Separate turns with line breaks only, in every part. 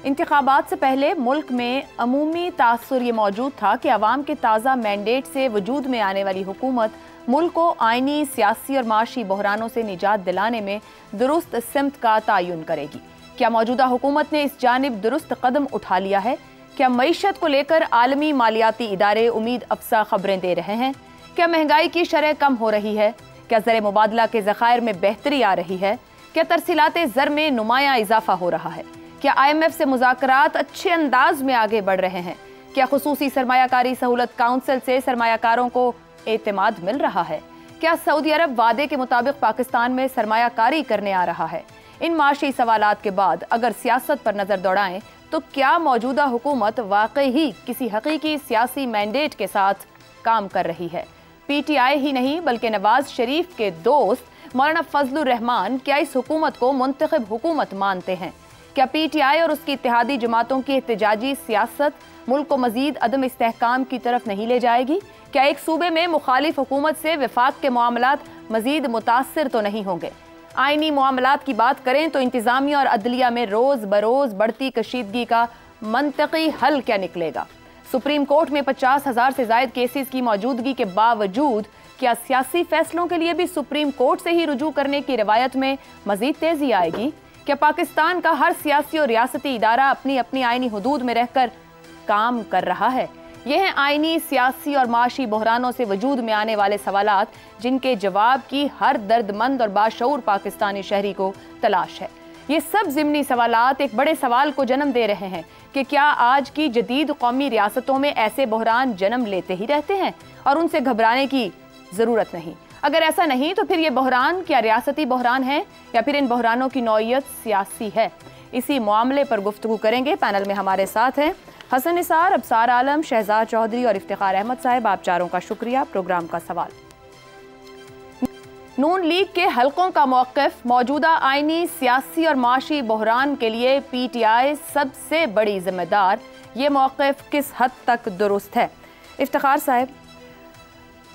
इंतखाबात से पहले मुल्क में अमूमी तासुर ये मौजूद था कि अवाम के ताज़ा मैंडेट से वजूद में आने वाली हुकूमत मुल्क को आइनी, सियासी और माशी बहरानों से निजात दिलाने में दुरुस्त सिमत का तयन करेगी। क्या मौजूदा हुकूमत ने इस जानिब दुरुस्त कदम उठा लिया है? क्या मईशत को लेकर आलमी मालियाती इदारे उम्मीद अफसा खबरें दे रहे हैं? क्या महंगाई की शरह कम हो रही है? क्या ज़र मुबादला के ज़खायर में बेहतरी आ रही है? क्या तरसीलात ज़र में नुमायां इजाफा हो रहा है? क्या IMF से मुज़ाकरात अच्छे अंदाज में आगे बढ़ रहे हैं? क्या खुसूसी सरमायाकारी सहूलत काउंसिल से सरमायाकारों को एतमाद मिल रहा है? क्या सऊदी अरब वादे के मुताबिक पाकिस्तान में सरमायाकारी करने आ रहा है? इन माशी सवालात के बाद अगर सियासत पर नज़र दौड़ाएं तो क्या मौजूदा हुकूमत वाकई ही किसी हकीकी सियासी मैंडेट के साथ काम कर रही है? PTI ही नहीं बल्कि नवाज शरीफ के दोस्त मौलाना फजलुर रहमान क्या इस हुकूमत को मुंतखब हुकूमत मानते हैं? क्या PTI और उसकी इत्तेहादी जमातों की एहतजाजी सियासत मुल्क को मजीद अदम इस्तेहकाम की तरफ नहीं ले जाएगी? क्या एक सूबे में मुखालिफ हुकूमत से विफाक के मामलात मजीद मुतासिर तो नहीं होंगे? आइनी मामलात की बात करें तो इंतजामिया और अदलिया में रोज बरोज बढ़ती कशीदगी का मंतकी हल क्या निकलेगा? सुप्रीम कोर्ट में 50,000 से ज्यादा केसेस की मौजूदगी के बावजूद क्या सियासी फैसलों के लिए भी सुप्रीम कोर्ट से ही रुजू करने की रवायत में मजीद तेजी आएगी? क्या पाकिस्तान का हर सियासी और रियासती इदारा अपनी अपनी आइनी हुदूद में रहकर काम कर रहा है? ये हैं आइनी, सियासी और माशी बहरानों से वजूद में आने वाले सवालात जिनके जवाब की हर दर्दमंद और बाशऊर पाकिस्तानी शहरी को तलाश है। ये सब ज़िमनी सवालात एक बड़े सवाल को जन्म दे रहे हैं कि क्या आज की जदीद कौमी रियासतों में ऐसे बहरान जन्म लेते ही रहते हैं और उनसे घबराने की ज़रूरत नहीं? अगर ऐसा नहीं तो फिर ये बहरान क्या रियासती बहरान है या फिर इन बहरानों की नौइयत सियासी है? इसी मामले पर गुफ्तगू करेंगे। पैनल में हमारे साथ हैं हसन निसार, अबसार आलम, शहजाद चौधरी और इफ्तिखार अहमद साहब। आप चारों का शुक्रिया। प्रोग्राम का सवाल, नून लीग के हलकों का मौक़िफ़ मौजूदा आइनी, सियासी और माशी बहरान के लिए PTI सबसे बड़ी जिम्मेदार, ये मौक़िफ़ किस हद तक दुरुस्त है? इफ्तिखार साहब,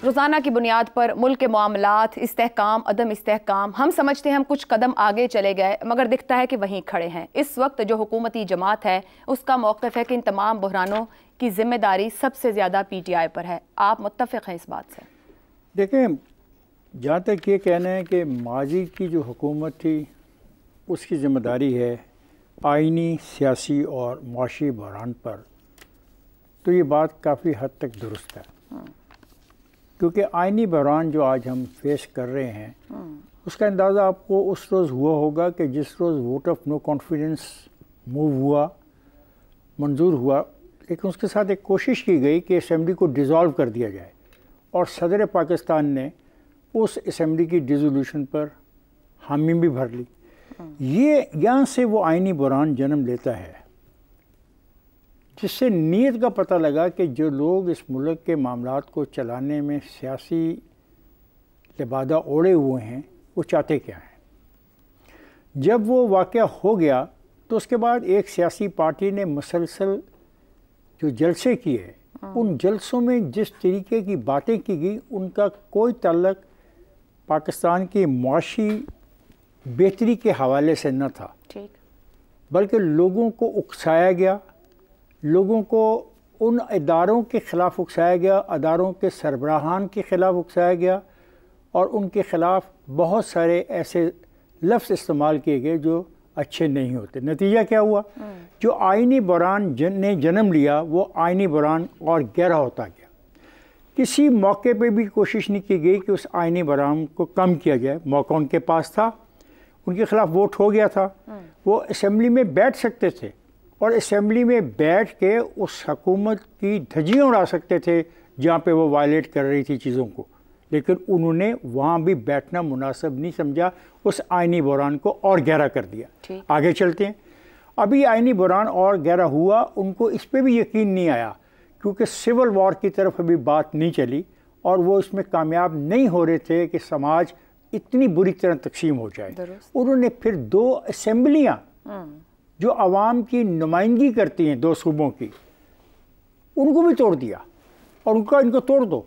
रोज़ाना की बुनियाद पर मुल्क के मामलात, इस्तेहकाम, अदम इस्तेहकाम, हम समझते हैं हम कुछ कदम आगे चले गए मगर दिखता है कि वहीं खड़े हैं। इस वक्त जो हुकूमती जमात है उसका मौक़िफ़ है कि इन तमाम बहरानों की जिम्मेदारी सबसे ज़्यादा PTI पर है। आप मुत्तफ़िक़ हैं इस बात से?
देखें, जहाँ तक ये कहना है कि माजी की जो हुकूमत थी उसकी ज़िम्मेदारी है आइनी, सियासी और माशी बहरान पर, तो ये बात काफ़ी हद तक दुरुस्त है। क्योंकि आइनी बहरान जो आज हम फेस कर रहे हैं उसका अंदाज़ा आपको उस रोज़ हुआ होगा कि जिस रोज़ vote of no confidence move हुआ, मंजूर हुआ, लेकिन उसके साथ एक कोशिश की गई कि असम्बली को डिज़ोल्व कर दिया जाए और सदर पाकिस्तान ने उस असम्बली की डिसोल्यूशन पर हामी भी भर ली। ये यहाँ से वो आइनी बहरान जन्म लेता है जिससे नीयत का पता लगा कि जो लोग इस मुल्क के मामलात को चलाने में सियासी लिबादा ओढ़े हुए हैं वो चाहते क्या हैं। जब वो वाक़या हो गया तो उसके बाद एक सियासी पार्टी ने मुसलसल जो जलसे किए, उन जलसों में जिस तरीके की बातें की गई उनका कोई ताल्लुक पाकिस्तान की मुआशी बेहतरी के हवाले से न था, बल्कि लोगों को उकसाया गया, लोगों को उन इदारों के ख़िलाफ़ उकसाया गया, अदारों के सरबराहान के ख़िलाफ़ उकसाया गया और उनके ख़िलाफ़ बहुत सारे ऐसे लफ्ज़ इस्तेमाल किए गए जो अच्छे नहीं होते। नतीजा क्या हुआ? जो आइनी बहरान ने जन्म लिया वो आइनी बहरान और गहरा होता गया। किसी मौके पे भी कोशिश नहीं की गई कि उस आइनी बहरान को कम किया जाए। मौका उनके पास था, उनके ख़िलाफ़ वोट हो गया था, वो असम्बली में बैठ सकते थे और असम्बली में बैठ के उस हुकूमत की धज्जियाँ उड़ा सकते थे जहाँ पे वो वायलेट कर रही थी चीज़ों को, लेकिन उन्होंने वहाँ भी बैठना मुनासिब नहीं समझा, उस आइनी बहरान को और गहरा कर दिया। आगे चलते हैं। अभी आइनी बहरान और गहरा हुआ, उनको इस पर भी यकीन नहीं आया क्योंकि सिविल वॉर की तरफ अभी बात नहीं चली और वो इसमें कामयाब नहीं हो रहे थे कि समाज इतनी बुरी तरह तकसीम हो जाए। उन्होंने फिर 2 असम्बलियाँ जो आवाम की नुमाइंदगी करती हैं 2 सूबों की, उनको भी तोड़ दिया और उनका इनको तोड़ दो।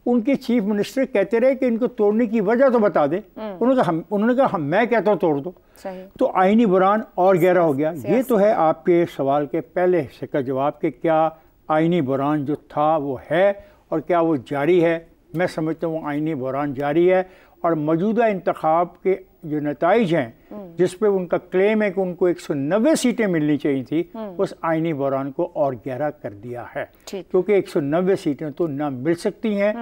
उनके चीफ मिनिस्टर कहते रहे कि इनको तोड़ने की वजह तो बता दें। उन्होंने कहा मैं कहता हूँ तोड़ दो। तो आईनी बुरान और गहरा हो गया। ये तो है आपके सवाल के पहले हिस्से का जवाब कि क्या आईनी बुरान जो था वो है और क्या वो जारी है। मैं समझता हूँ वो आईनी बुरान जारी है और मौजूदा इंतखाब के जो नताइज हैं जिस पे उनका क्लेम है कि उनको 190 सीटें मिलनी चाहिए थी, उस आईनी बुरान को और गहरा कर दिया है। क्योंकि 190 सीटें तो ना मिल सकती हैं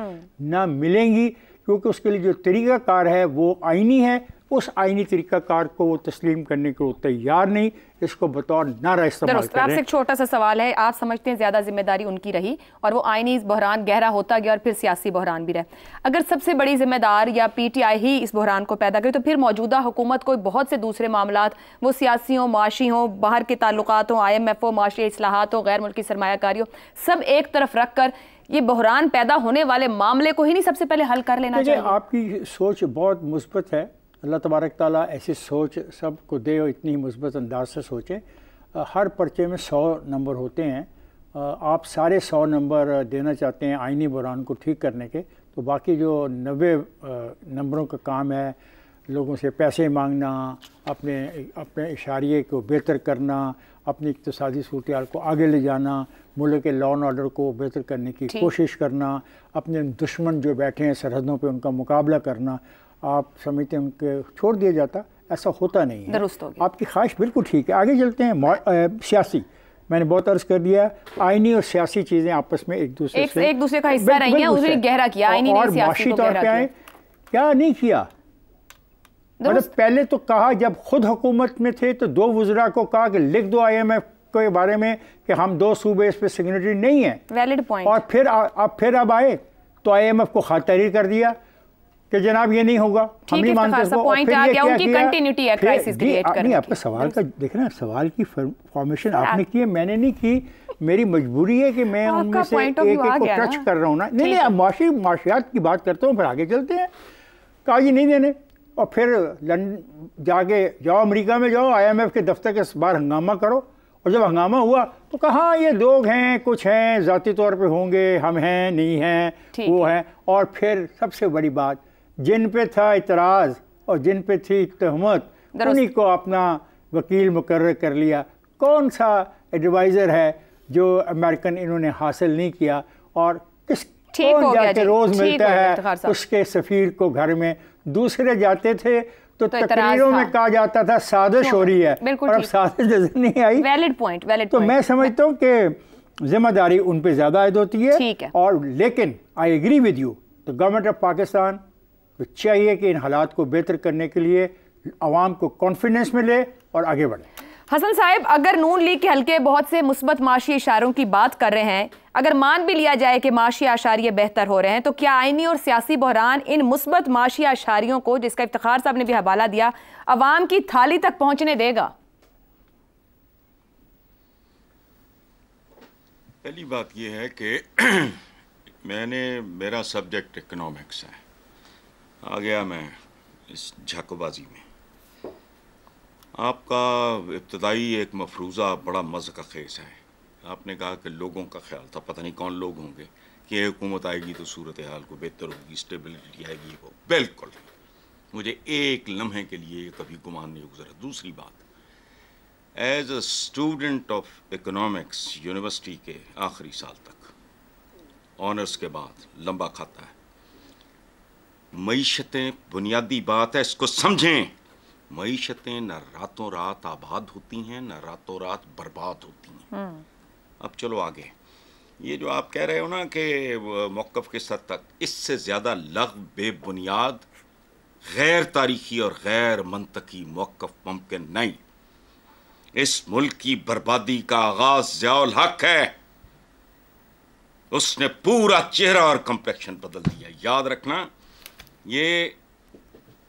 ना मिलेंगी, क्योंकि उसके लिए जो तरीक़ाकार है वो आईनी है। उस आईनी तरीक़ाकार को वो तस्लीम करने को तैयार नहीं, इसको बतौर नारा इस्तेमाल कर रहे हैं।
आपसे एक छोटा सा सवाल है, आप समझते हैं ज़्यादा जिम्मेदारी उनकी रही और वो आईनी बहरान गहरा होता गया और फिर सियासी बहरान भी रहे। अगर सबसे बड़ी जिम्मेदार या पीटीआई ही इस बहरान को पैदा करे तो फिर मौजूदा हुकूमत को बहुत से दूसरे मामलात, वो सियासी हों, माशी हों, बाहर के ताल्लुकात हों, IMF हो, माशी इस्लाहात हो, गैर मुल्की सरमायाकारी हो, सब एक तरफ रख कर ये बहरान पैदा होने वाले मामले को ही नहीं सबसे पहले हल कर लेना चाहिए?
आपकी सोच बहुत मुस्बत है। अल्लाह तबारक ताला ऐसी सोच सबको दे और इतनी मुस्बत अंदाज से सोचें। हर पर्चे में 100 नंबर होते हैं। आप सारे 100 नंबर देना चाहते हैं आईनी बहरान को ठीक करने के, तो बाकी जो 90 नंबरों का काम है, लोगों से पैसे मांगना, अपने इशारे को बेहतर करना, अपनी इक़्तिसादी सूरत को आगे ले जाना, मुल्क के लॉ एंड ऑर्डर को बेहतर करने की कोशिश करना, अपने दुश्मन जो बैठे हैं सरहदों पे उनका मुकाबला करना, आप समझते हैं उनके छोड़ दिया जाता? ऐसा होता नहीं है। आपकी ख्वाहिश बिल्कुल ठीक है। आगे चलते हैं। सियासी, मैंने बहुत अर्ज कर दिया, आईनी और सियासी चीज़ें आपस में एक दूसरे
का हिस्सा रही हैं, उसने गहरा किया आईनी
और माशी तौर पे आए। क्या नहीं किया, मतलब पहले तो कहा जब खुद हुकूमत में थे तो 2 वज़रा को कहा कि लिख दो IMF के बारे में कि हम 2 सूबे इस पे सिग्नेटरी नहीं है।
Valid point.
और फिर अब आए तो IMF को खात तहरीर कर दिया कि जनाब ये नहीं होगा, हम नहीं मानते इसको।
पॉइंट आ गया, उनकी कंटिन्यूटी है क्राइसिस क्रिएट करने
की। आपका सवाल का देखना, सवाल की फॉर्मेशन आपने की है, मैंने नहीं की। मेरी मजबूरी है कि मैं उनमें से एक को टच कर रहा हूँ ना। नहीं, अब माशियात की बात करता हूँ, फिर आगे चलते हैं। कहा जी नहीं देने, और फिर लंदन जाके जाओ, अमेरिका में जाओ, IMF के दफ्तर के बाहर हंगामा करो। और जब हंगामा हुआ तो कहा ये लोग हैं, कुछ हैं, ज़ाती तौर पे होंगे, हम हैं, नहीं हैं, वो हैं। और फिर सबसे बड़ी बात, जिन पे था इतराज़ और जिन पे थी तहमत, उन्हीं को अपना वकील मुकर्रर कर लिया। कौन सा एडवाइज़र है जो अमेरिकन इन्होंने हासिल नहीं किया, और कौन जाके रोज़ मिलता है उसके सफ़ीर को घर में? दूसरे जाते थे तो तकरीरों में कहा जाता था साजिश हो रही है, और अब साजिश नजर नहीं आई।
Valid point.
तो मैं समझता हूँ कि जिम्मेदारी उन पे ज़्यादा आयद होती है। और लेकिन आई एग्री विद यू, तो गवर्नमेंट ऑफ पाकिस्तान तो चाहिए कि इन हालात को बेहतर करने के लिए आवाम को कॉन्फिडेंस मिले और आगे बढ़े।
हसन साहब, अगर नून लीग के हल्के बहुत से मुस्बत माशी इशारों की बात कर रहे हैं, अगर मान भी लिया जाए कि माशी आशारिये बेहतर हो रहे हैं, तो क्या आईनी और सियासी बहरान इन मुस्बत माशी आशारियों को, जिसका इफ्तिखार साहब ने भी हवाला दिया, अवाम की थाली तक पहुंचने देगा?
पहली बात यह है कि मेरा सब्जेक्ट इकोनॉमिक्स है, आ गया मैं इस झाकोबाजी में। आपका इब्तदाई एक मफरूज़ा बड़ा मज़े का खेस है। आपने कहा कि लोगों का ख्याल था, पता नहीं कौन लोग होंगे, कि ये हुकूमत आएगी तो सूरत हाल को बेहतर होगी, स्टेबिलिटी आएगी। वो बिल्कुल मुझे एक लम्हे के लिए कभी गुमान नहीं गुजरा। दूसरी बात, as a student of economics university के आखिरी साल तक, ऑनर्स के बाद लंबा खाता है, मईशतें बुनियादी बात है, इसको समझें। मईशतें न रातों रात आबाद होती हैं, न रातों रात बर्बाद होती हैं। अब चलो आगे, ये जो आप कह रहे हो ना कि मौक़िफ़ के सद तक, इससे ज़्यादा लग़्व, बेबुनियाद, गैर तारीख़ी और गैर मंतकी मौक़िफ़ मुमकिन नहीं। इस मुल्क की बर्बादी का आगाज़ ज़ियाउल हक़ है, उसने पूरा चेहरा और कम्प्लेक्शन बदल दिया। याद रखना, ये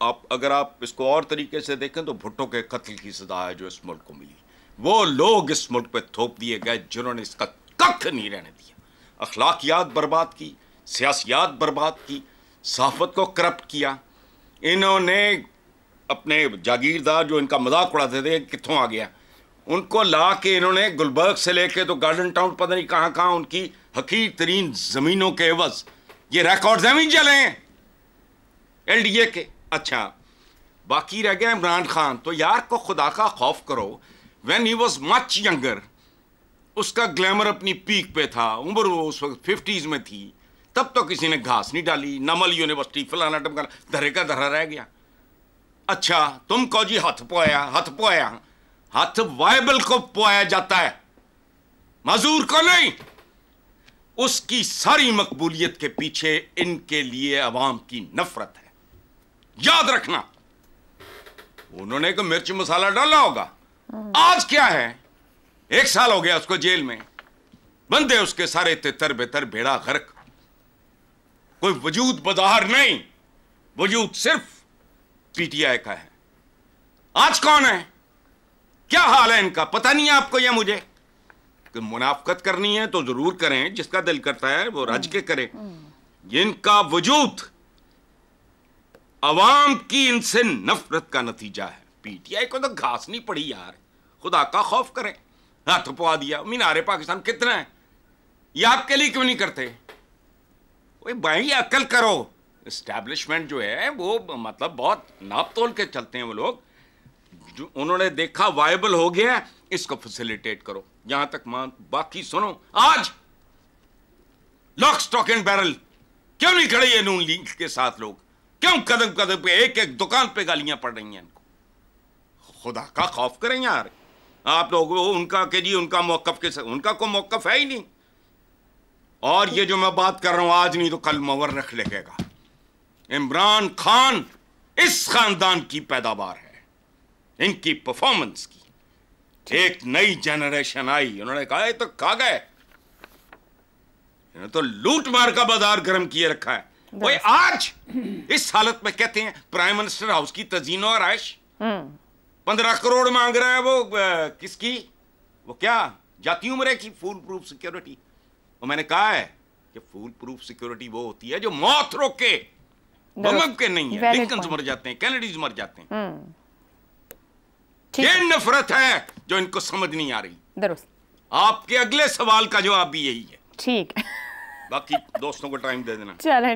अगर आप इसको और तरीके से देखें तो भुट्टो के कत्ल की सजा है जो इस मुल्क को मिली। वो लोग इस मुल्क पे थोप दिए गए जिन्होंने इसका कख नहीं रहने दिया। अखलाकियात बर्बाद की, सियासियात बर्बाद की, सहाफ़त को करप्ट किया। इन्होंने अपने जागीरदार जो इनका मजाक उड़ाते थे कित्थों आ गया, उनको ला के इन्होंने गुलबर्ग से लेके तो गार्डन टाउन पता नहीं कहाँ कहाँ उनकी हकीर तरीन ज़मीनों के एवज़ ये रिकॉर्ड्स हैं भी चले हैं एलडीए के। अच्छा, बाकी रह गया इमरान खान। तो यार को खुदा का खौफ करो, when he was much younger, उसका ग्लैमर अपनी पीक पे था, उम्र उस वक्त 50s में थी, तब तो किसी ने घास नहीं डाली, नमल यूनिवर्सिटी फलाना टमकाना, धरे का धरा रह गया। अच्छा, तुम कहो जी हथ पोया। हथ वायबल को पोया जाता है, मजदूर को नहीं। उसकी सारी मकबूलियत के पीछे इनके लिए अवाम की नफरत है, याद रखना। उन्होंने को मिर्च मसाला डाला होगा। आज क्या है, 1 साल हो गया उसको जेल में, बंदे उसके सारे तितर बेतर बेड़ा गर्क, कोई वजूद बदाहर नहीं, वजूद सिर्फ पीटीआई का है। आज कौन है, क्या हाल है इनका, पता नहीं है आपको या मुझे? कि मुनाफकत करनी है तो जरूर करें, जिसका दिल करता है वो रज के करे। इनका वजूद अवाम की इनसे नफरत का नतीजा है। पीटीआई को तो घास नहीं पड़ी यार, खुदा का खौफ करें। हाथ पवा दिया, मीनारे पाकिस्तान कितना है, ये आपके लिए क्यों नहीं करते? ओए भाई अकल करो। एस्टैब्लिशमेंट जो है वो मतलब बहुत नाप तोल के चलते हैं वो लोग। जो उन्होंने देखा वायबल हो गया, इसको फैसिलिटेट करो। यहां तक मान, बाकी सुनो, आज लॉक स्टॉक एंड बैरल क्यों नहीं खड़े ये नून लीग के साथ लोग? क्यों कदम कदम पे एक एक दुकान पे गालियां पड़ रही हैं इनको? खुदा का खौफ करें यार आप लोग। उनका के जी उनका मौकफ के साथ, उनका कोई मौकफ है ही नहीं। और ये जो मैं बात कर रहा हूं, आज नहीं तो कल मवर्रख लिखेगा। इमरान खान इस खानदान की पैदावार है, इनकी परफॉर्मेंस की। एक नई जनरेशन आई, उन्होंने कहा ये तो खा गए, इन्होंने तो लूट मार का बाजार गर्म किए रखा है। वो आज इस हालत में कहते हैं प्राइम मिनिस्टर हाउस की तजीनो और आयश 15 करोड़ मांग रहा है वो किसकी, वो क्या जाती उम्र की फूल प्रूफ सिक्योरिटी। वो मैंने कहा है कि फूल प्रूफ सिक्योरिटी वो होती है जो मौत रोके, मुमकिन नहीं है। लिंकन मर जाते हैं, कैनेडीज मर जाते हैं। ये नफरत है जो इनको समझ नहीं आ रही।
दुरुस्त।
आपके अगले सवाल का जवाब भी यही है।
ठीक।
बाकी दोस्तों को टाइम दे देना।
चलें।